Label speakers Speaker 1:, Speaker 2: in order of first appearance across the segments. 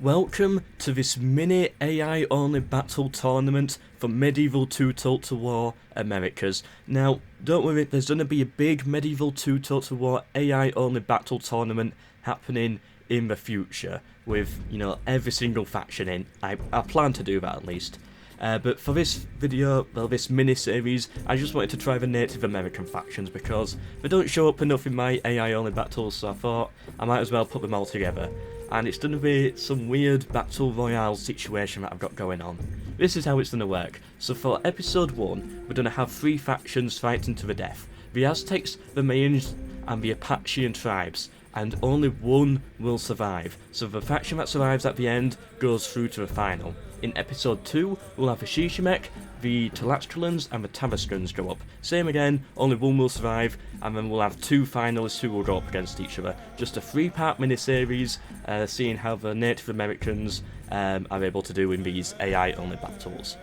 Speaker 1: Welcome to this mini AI only battle tournament for Medieval 2 Total War Americas. Now, don't worry, there's going to be a big Medieval 2 Total War AI only battle tournament happening in the future with, every single faction in. I plan to do that at least. But for this video, well, this mini-series, I just wanted to try the Native American factions because they don't show up enough in my AI-only battles, so I thought I might as well put them all together. And it's going to be some weird Battle Royale situation that I've got going on. This is how it's going to work. So for episode 1, we're going to have 3 factions fighting to the death. The Aztecs, the Mayans, and the Apachean tribes. And only one will survive. So the faction that survives at the end goes through to the final. In episode 2, we'll have the Shishimek, the Tlaxcalans and the Tabascans go up. Same again, only one will survive, and then we'll have 2 finalists who will go up against each other. Just a 3-part mini-series, seeing how the Native Americans are able to do in these AI-only battles.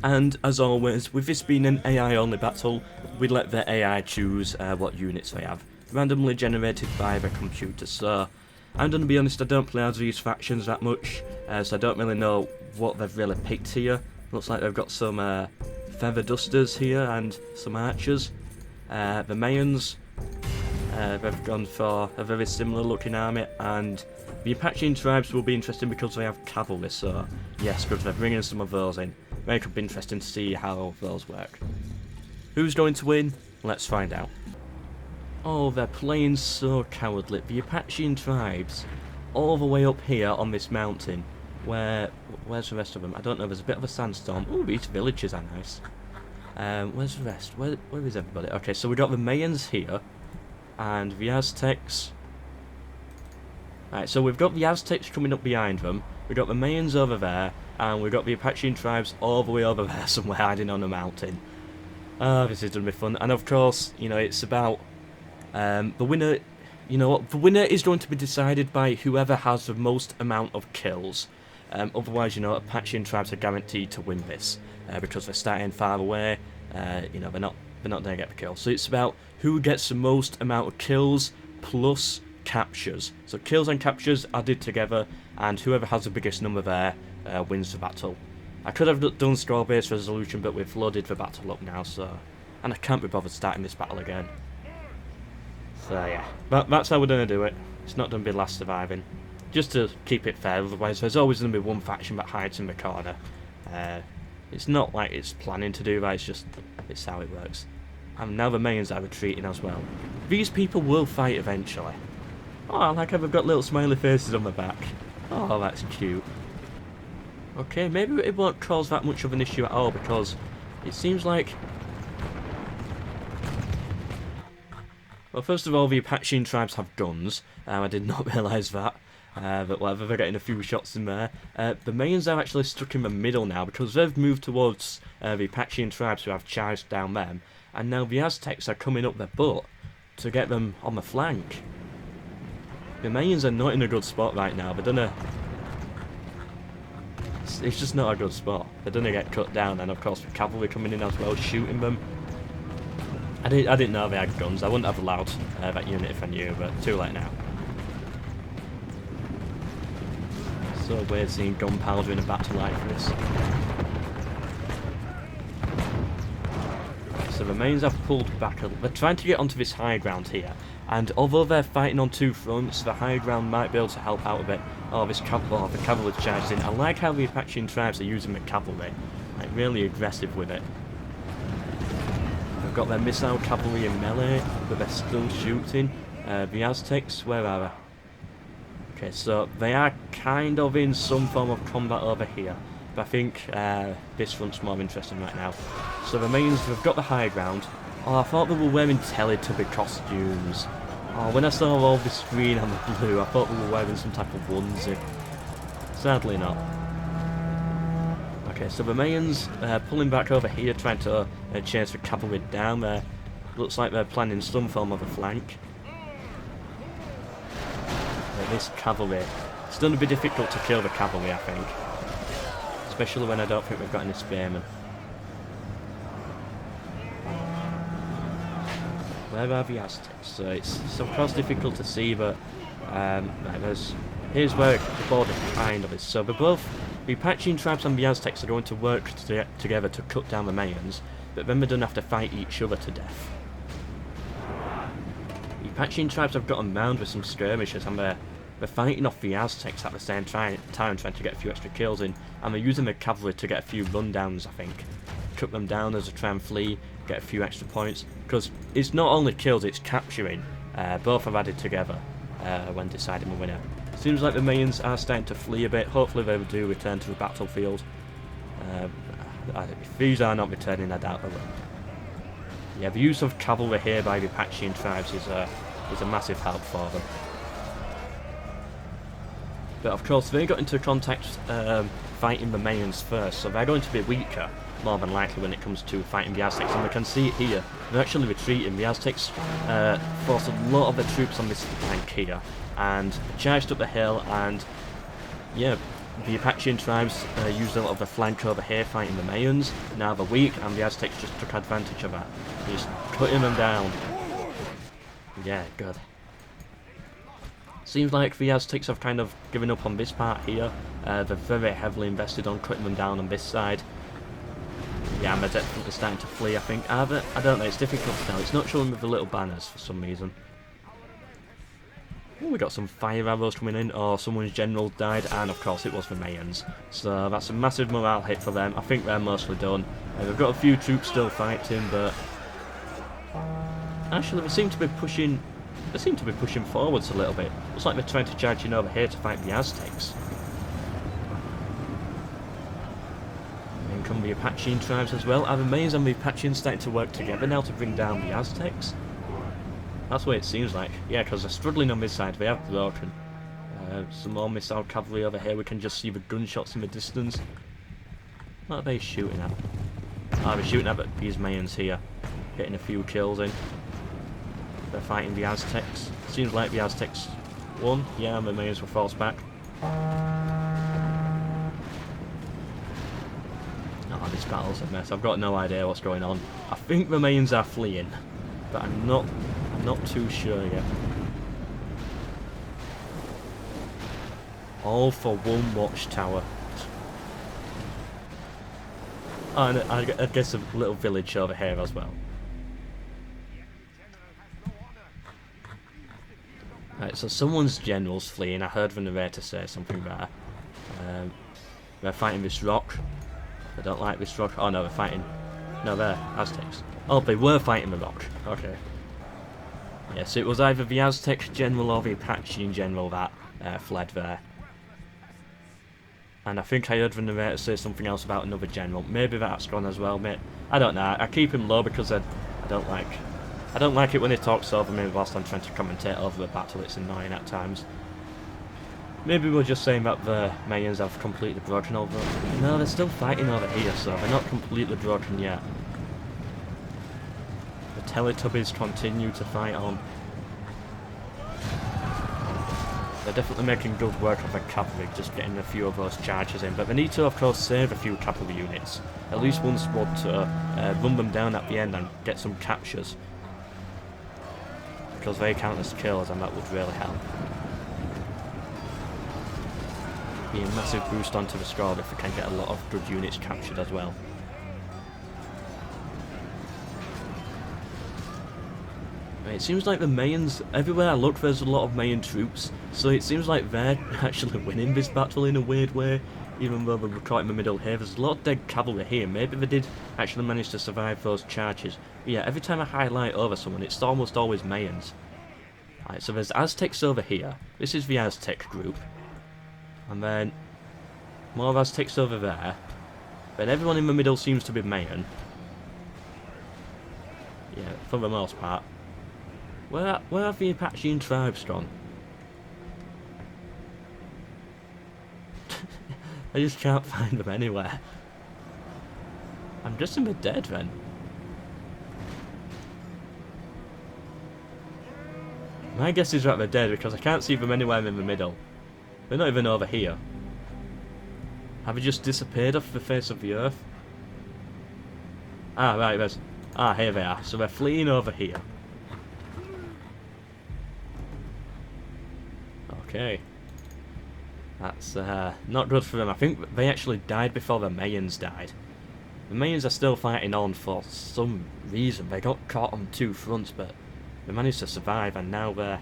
Speaker 1: And as always, with this being an AI-only battle, we let the AI choose what units they have, randomly generated by the computer. So I'm going to be honest, I don't play as these factions that much, so I don't really know what they've really picked here. Looks like they've got some feather dusters here and some archers. The Mayans, they've gone for a very similar looking army, and the Apachean tribes will be interesting because they have cavalry, so yes, good, they're bringing some of those in. It could be interesting to see how those work. Who's going to win? Let's find out. Oh, they're playing so cowardly. The Apachean tribes, all the way up here on this mountain. Where's the rest of them? I don't know, there's a bit of a sandstorm. Ooh, these villages are nice. Where's the rest? Where is everybody? Okay, so we got the Mayans here, and the Aztecs. Alright, so we've got the Aztecs coming up behind them, we've got the Mayans over there, and we've got the Apachean tribes all the way over there somewhere hiding on a mountain. This is going to be fun, and of course, it's about the winner. You know what? The winner is going to be decided by whoever has the most amount of kills. Otherwise, Apachean tribes are guaranteed to win this because they're starting far away. They're not going to get the kill. So it's about who gets the most amount of kills plus captures. So kills and captures added together, and whoever has the biggest number there wins the battle. I could have done score-based resolution, but we've loaded the battle up now, and I can't be bothered starting this battle again. So yeah, that's how we're going to do it. It's not going to be last surviving. Just to keep it fair, otherwise there's always going to be one faction that hides in the corner. It's not like it's planning to do that, it's how it works. And now the Mayans are retreating as well. These people will fight eventually. Oh, I like how they've got little smiley faces on the back. Oh, that's cute. Okay, maybe it won't cause that much of an issue at all, because it seems like... Well, first of all, the Apachean tribes have guns. I did not realise that. But whatever, they're getting a few shots in there. The Mayans are actually stuck in the middle now because they've moved towards the Apachean tribes who have charged down them. And now the Aztecs are coming up their butt to get them on the flank. The Mayans are not in a good spot right now. They're gonna... It's just not a good spot. They're gonna get cut down, and of course the cavalry coming in as well, shooting them. I didn't know they had guns. I wouldn't have allowed that unit if I knew, but too late now. So weird seeing gunpowder in a battle like this. So the Mayans have pulled back. They're trying to get onto this high ground here, and although they're fighting on 2 fronts, the high ground might be able to help out a bit. Oh, the cavalry charged in. I like how the Apachean tribes are using the cavalry, like really aggressive with it. They've got their missile cavalry in melee, but they're still shooting. The Aztecs, where are they? Okay, so they are kind of in some form of combat over here, but I think this front's more interesting right now. So the Mayans have got the high ground. Oh, I thought they were wearing Teletubby costumes. Oh, when I saw all this green and the blue, I thought they were wearing some type of onesie. Sadly not. Okay, so the Mayans pulling back over here, trying to chase the cavalry down there. Looks like they're planning some form of a flank. This cavalry. It's going to be difficult to kill the cavalry, I think. Especially when I don't think we've got any spearmen. Where are the Aztecs? So it's of course difficult to see, but there's here's where the border kind of is. So the Apachean tribes and the Aztecs are going to work together to cut down the Mayans, but then they don't have to fight each other to death. The Apachean tribes have gotten round with some skirmishes, and they're fighting off the Aztecs at the same time trying to get a few extra kills in, and they're using the cavalry to get a few rundowns, I think. Cut them down as they try and flee, get a few extra points, because it's not only kills, it's capturing. Both are added together when deciding the winner. Seems like the Mayans are starting to flee a bit. Hopefully they do return to the battlefield. If these are not returning, I doubt they will. Yeah, the use of cavalry here by the Apachean tribes is a massive help for them. But of course, they got into contact fighting the Mayans first, so they're going to be weaker, more than likely, when it comes to fighting the Aztecs. And we can see it here, they're actually retreating. The Aztecs forced a lot of their troops on this flank here, and charged up the hill, and yeah, the Apachean tribes used a lot of the flank over here fighting the Mayans. Now they're weak, and the Aztecs just took advantage of that. Just cutting them down. Yeah, good. Seems like the Aztecs have kind of given up on this part here. They're very heavily invested on cutting them down on this side. Yeah, and they're definitely starting to flee, I think. I don't know, it's difficult to tell. It's not showing with the little banners for some reason. Ooh, we got some fire arrows coming in, or someone's general died, and of course it was the Mayans. So that's a massive morale hit for them. I think they're mostly done. They've got a few troops still fighting, but actually they seem to be pushing forwards a little bit. Looks like they're trying to charge in over here to fight the Aztecs. And come the Apachean tribes as well. Are the Mayans and the Apacheans starting to work together now to bring down the Aztecs? That's what it seems like. Yeah, because they're struggling on this side. They have broken. Some more missile cavalry over here. We can just see the gunshots in the distance. What are they shooting at? Oh, they're shooting at these Mayans here. Getting a few kills in. They're fighting the Aztecs. Seems like the Aztecs won. Yeah, and the Mayans were forced back. Oh, this battle's a mess. I've got no idea what's going on. I think the Mayans are fleeing, but I'm not too sure yet. All for one watchtower. Oh, and I guess a little village over here as well. Right, so someone's general's fleeing. I heard the narrator say something there. They're fighting this rock. They don't like this rock. Oh no, they're fighting... No, they're Aztecs. Oh, they were fighting the rock. Okay. Yes, it was either the Aztec general or the Apachean general that fled there. And I think I heard the narrator say something else about another general. Maybe that's gone as well, mate. I don't know. I keep him low because I don't like it when he talks over me whilst I'm trying to commentate over the battle. It's annoying at times. Maybe we're just saying that the Mayans have completely broken over. No, they're still fighting over here, so they're not completely broken yet. The Teletubbies continue to fight on. They're definitely making good work of the cavalry, just getting a few of those charges in. But they need to, of course, save a few cavalry units. At least one squad to run them down at the end and get some captures. Because they count as kills, and that would really help. Be a massive boost onto the score if we can get a lot of good units captured as well. It seems like the Mayans, everywhere I look there's a lot of Mayan troops, so it seems like they're actually winning this battle in a weird way, even though they're caught in the middle here. There's a lot of dead cavalry here. Maybe they did actually manage to survive those charges. But yeah, every time I highlight over someone, it's almost always Mayans. Alright, so there's Aztecs over here. This is the Aztec group. And then more Aztecs over there. Then everyone in the middle seems to be Mayan. Yeah, for the most part. Where have the Apachean tribes gone? I just can't find them anywhere. I'm guessing they're dead then. My guess is that they're dead because I can't see them anywhere in the middle. They're not even over here. Have they just disappeared off the face of the earth? Ah, right, there's... Ah, here they are. So they're fleeing over here. Okay. That's not good for them. I think they actually died before the Mayans died. The Mayans are still fighting on for some reason. They got caught on two fronts, but they managed to survive, and now they're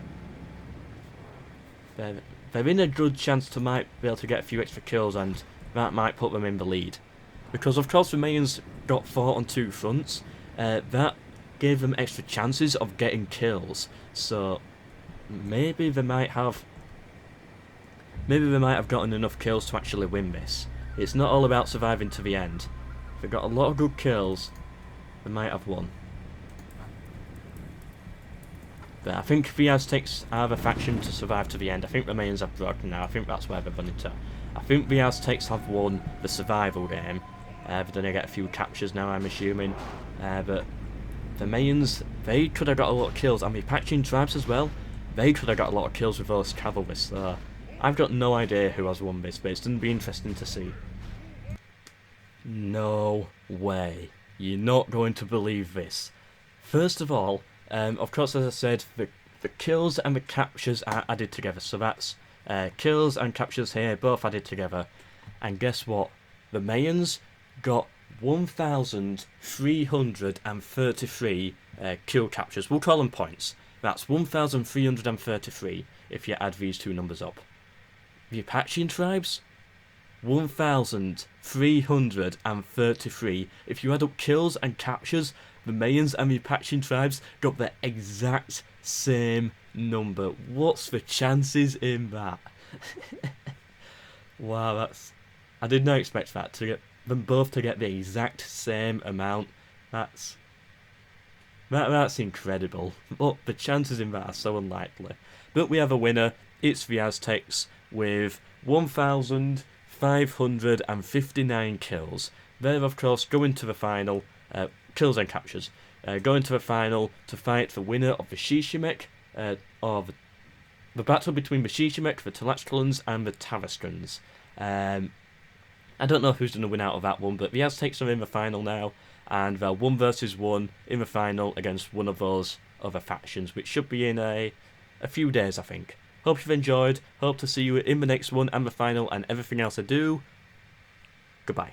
Speaker 1: in a good chance to might be able to get a few extra kills, and that might put them in the lead. Because of course the Mayans got fought on two fronts, that gave them extra chances of getting kills. So maybe they might have gotten enough kills to actually win this. It's not all about surviving to the end. If they got a lot of good kills, they might have won. But I think the Aztecs are the faction to survive to the end. I think the Mayans have broken now. I think that's where they're running to. I think the Aztecs have won the survival game. They're going to get a few captures now, I'm assuming. But the Mayans, they could have got a lot of kills. And the Apachean tribes as well, they could have got a lot of kills with those cavalry. So I've got no idea who has won this, but it's going to be interesting to see. No way. You're not going to believe this. First of all, of course, as I said, the kills and the captures are added together. So that's kills and captures here, both added together. And guess what? The Mayans got 1,333 kill captures. We'll call them points. That's 1,333 if you add these two numbers up. The Apachean tribes, 1,333. If you add up kills and captures, the Mayans and the Apachean tribes got the exact same number. What's the chances in that? Wow, I did not expect that, to get them both to get the exact same amount. That's incredible. But the chances in that are so unlikely. But we have a winner. It's the Aztecs with 1,559 kills. They're of course going to the final, kills and captures, going to the final to fight the winner of the Shishimek, or the battle between the Shishimek, the Tlaxcalans and the Tarascans. I don't know who's going to win out of that one, but the Aztecs are in the final now, and they're 1 versus 1 in the final against one of those other factions, which should be in a few days, I think. Hope you've enjoyed, hope to see you in the next one and the final and everything else I do. Goodbye.